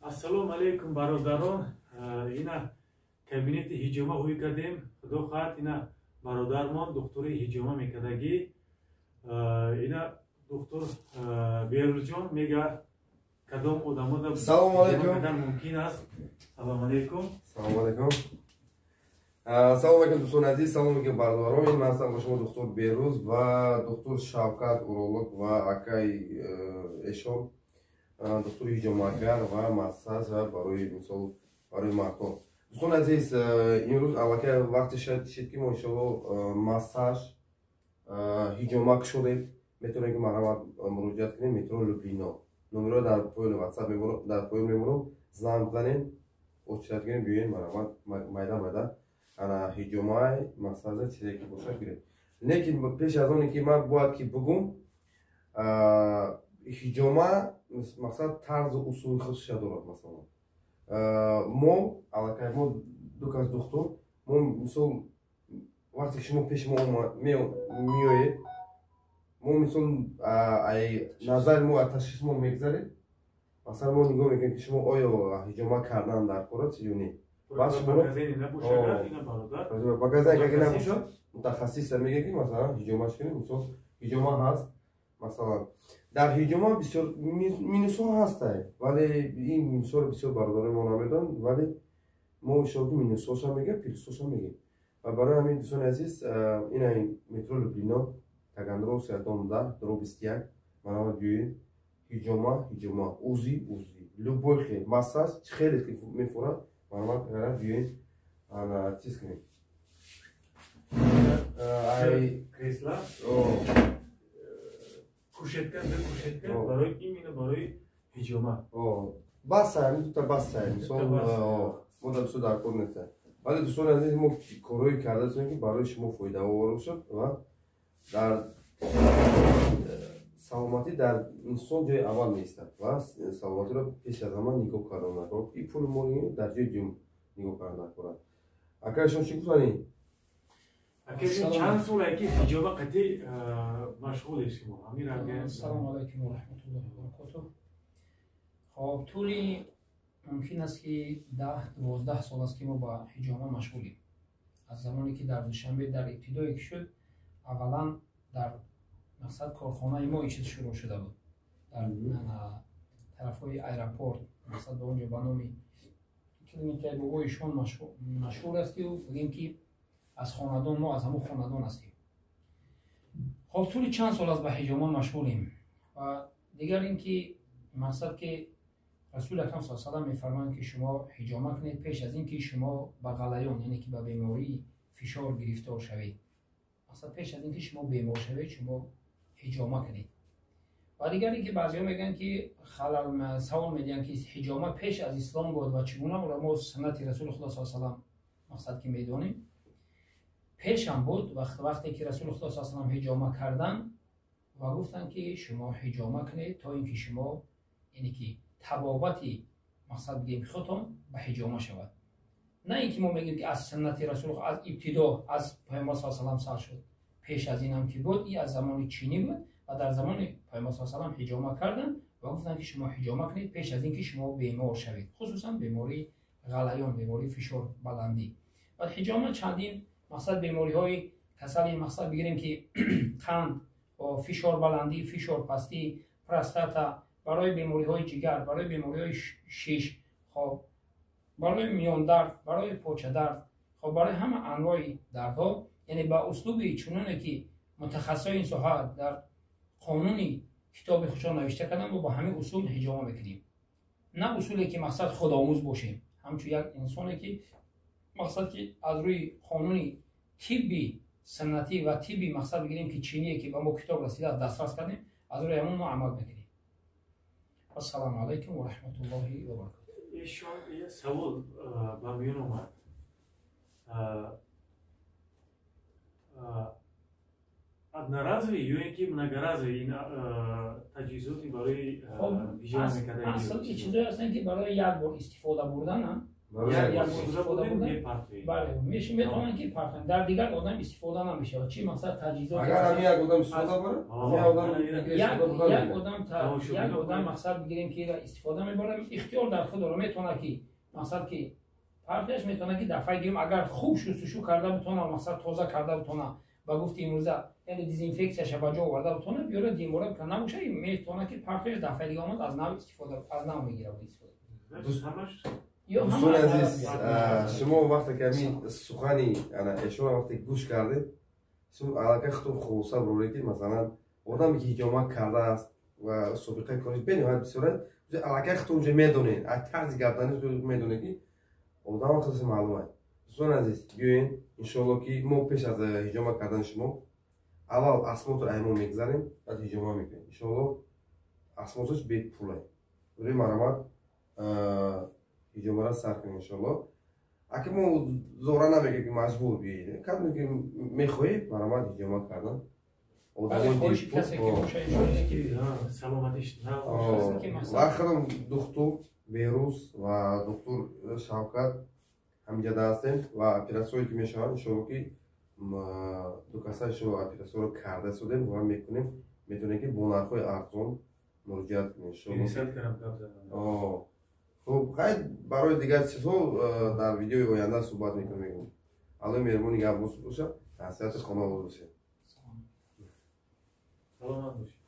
Ассалому алейкум бародарон. Ина кабинети ҳиҷома ҳуй кардем. Худо хоҳад ина бародармон духтури ҳиҷома мекардаги. Ина духтур Берӯзҷон мега кадом одамота ҳиҷома мумкин аст. Салому алейкум. Салому алейкум. Салому алейкум дӯстон азиз, салому алейкум бародарон. Ман ҳастам ба шумо духтур Берӯз ва духтур Шавкат уролог ва акай эшон духтури ҳиҷомагар ва массаж ва барои мисол барои мардон. Дӯстон азиз, имрӯз аллакай вақте шид ки мо иншоалло массаж ҳиҷомак шудем. Метавонем ки марҳамат муроҷиат кунем метро Люблино. Номерро дар поёни WhatsApp дар поён мемонам. Занг бизанем, очрат гирем биёен марҳамат майда ана ҳиҷомаи массажа чизе ки бошад гирем. Лекин пеш аз оне ки ман бояд ки бигум ҳиҷома мақсад тарзу усули худша дорад. Масалан мо аллакай мо ду кас духтур мо мисол вақте ки шумо пеши мо меоед мо мисол назари мо ташхис мо мегзаред. Масалан мо нигоҳ мекунем ки шумо оё ҳиҷома кардан дар корат ё не. Бас багазин аги набошад мутахассис мега ки масалан ҳиҷомаш кунем. мисол ҳиҷома ҳаст. Масалан дар ҳиҷома бисёр минусҳо ҳастад, вале ин минусҳоро бисёр бародарои мо намедонанд, вале мо иншоалло минусҳоша мегӯем, плюсҳоша мегӯем. Ва барои ҳамин дӯстони азиз, ина метро Люблино Таганрог 710 дробь 21 марҳамат биёед. ҳиҷома узи любой хел массаж хеле ки мефурад марҳамат гара биёед ана чиз кунем. кресла кушетка барои именно барои ҳиҷома. Басай дута басай мисол мо дар бисёр дар кор нестем. Вале дӯстони азиз мо корҳое карда дастем ки барои шумо фоидаовар бошад ва дар саломатӣ дар инсон ҷои аввал меистад ва саломатиро пеш аз ҳама нигоҳ кардан накорад. И пули моли дар ҷои дум нигоҳ кардан накорад. Акайшон чӣ гуфтанӣ? чанд сола ки ҳиҷома қатъи машғуле шумо? Ассалому алайкум ва раҳматуллоҳи ва баракатуҳ. Хоб тӯли мумкин аст ки 10-12 сол аст ки мо ба ҳиҷома машғулем. Аз замоне ки дар Душанбе дар ибтидое ки шуд, аввалан дар мақсад корхонаи мо ин чиз шурӯъ шуда буд. Дар тарафҳои аэропорт мақсад ба онҷо ба номи клиникаи бобоишон машҳур аст ки бигем ки аз хонадон мо аз ҳамон хонадон ҳастем. хоб тӯли чанд сол аст ба ҳиҷома машғулем. Ва дигар ин ки мақсад ки расули акрам саллаллоҳу алайҳи ва саллам мефармоянд ки шумо ҳиҷома кунед пеш аз ин ки шумо ба ғалаён яъне ки ба бемории фишор гирифтор шавед. мақсад пеш аз ин ки шумо бемор шавед шумо ҳиҷома кунед. ва дигаре ки баъзеҳо мегӯянд ки савол медиҳанд ки ҳиҷома пеш аз ислом буд ва чӣ гуна ӯро мо суннати расули худо саллаллоҳу алайҳи ва саллам мақсад ки медонем. пешам буд вақте ки расули худо саллаллоҳу алайҳи ва саллам ҳиҷома карданд ва гуфтанд ки шумо ҳиҷома кунед то ин ки шумо яъне ки табобати мақсад бигем худтон ба ҳиҷома шавад. на ин ки мо мегӯем ки аз суннати расули аз ибтидо аз пайғамбар саллаллоҳу алайҳи ва саллам сар шуд. пеш аз инам ки буд и аз замони чинӣ буд ва дар замони пайғамбар саллаллоҳу алайҳи ва саллам ҳиҷома карданд ва гуфтанд ки шумо ҳиҷома кунед пеш аз ин ки шумо бемор шавед, хусусан бемории ғалаён, бемории фишор баландӣ. ва ҳиҷома чандин мақсад бемориҳои касали мақсад бигирем ки қанд, фишор баландӣ, фишор пастӣ, простата, барои бемориҳои ҷигар, барои бемориҳои шиш, хоб барои миёндард, барои почадард, хоб барои ҳама анвои дардҳо, яъне ба услуби чуноне ки мутахассисони ин соҳа дар қонуни китоби худшон навишта карданд, мо ба ҳамин усул ҳиҷома мекунем. на усуле ки мақсад худомӯз бошем, ҳамчун як инсоне ки мақсад ки аз рӯи қонуни тибби суннатӣ ва тибби мақсад бигирем ки чиние ки ба мо китоб расидааст дастрас кардем, аз рӯи ҳамон мо амал мекунем. ассалому алайкум ва раҳматуллоҳи ва баракатуҳ. Ишон як савол ба миён омад. одноразовый ё ин ки многоразовый ин таҷҳизоти барои ҳиҷома мекардаги асл ки чизое ҳастанд ки барои як бор истифода бурдананд. як استفاده بودیم یه پرتوی بله میتونن که پرتن در دیگر آدم استفاده نمیشه چی مثلا تجهیزات اگر همین یک آدم استفاده کنه یک آدم مقصد بگیریم که استفاده میبره اختیار در خود داره میتونه که مثلا که پرتش میتونه که دفعه دیگه اگر خوب شستشو کرده بتونه مثلا تازه کرده بتونه با گفت امروزه یعنی دیزینفکسیش به جا آورده بتونه بیاره دیمورد که نباشه میتونه که پرتش دفعه دیگه آمد از نو استفاده از نو میگیره همش دوستان عزیز شما وقتی که همین سخنی ایشون وقتی گوش کرده شما علاقه خودتون خلاصه بروید که مثلا آدمی که هجامت کرده است و سابقه کارش بنهایت بسیاره علاقه خودتون اونجا میدونین از طرز گردنش میدونه که آدم خیلی معلومه. دوستان عزیز بیاین انشالله که ما پیش از هجامت کردن شما اول اسمات رو ایمون میگذاریم بعد هجامت میکنیم انشالله اسماتش به پوله روی مرامت هجامت را سر کنیم انشالله اگه ما زوره نمیگه که مجبور بیایید کدوم که میخواهی مرامت هجامت کردن خواهش کسی که باشه سلامتش و خودم دکتر بیروز و دکتر شوکت همینجا هستیم و اپراسیونی که میشود انشالله که دو کسای شما اپراسیون رو کرده شدیم و میکنیم میتونه که با نرخ‌های ارزان مراجعت کنیم انشالله. خب خیلی برای دیگر چیزها در ویدیوی آینده صحبت میکنیم. الان مهربانی گپ باشه نصیحت خانواده باشه. سلامت باشی.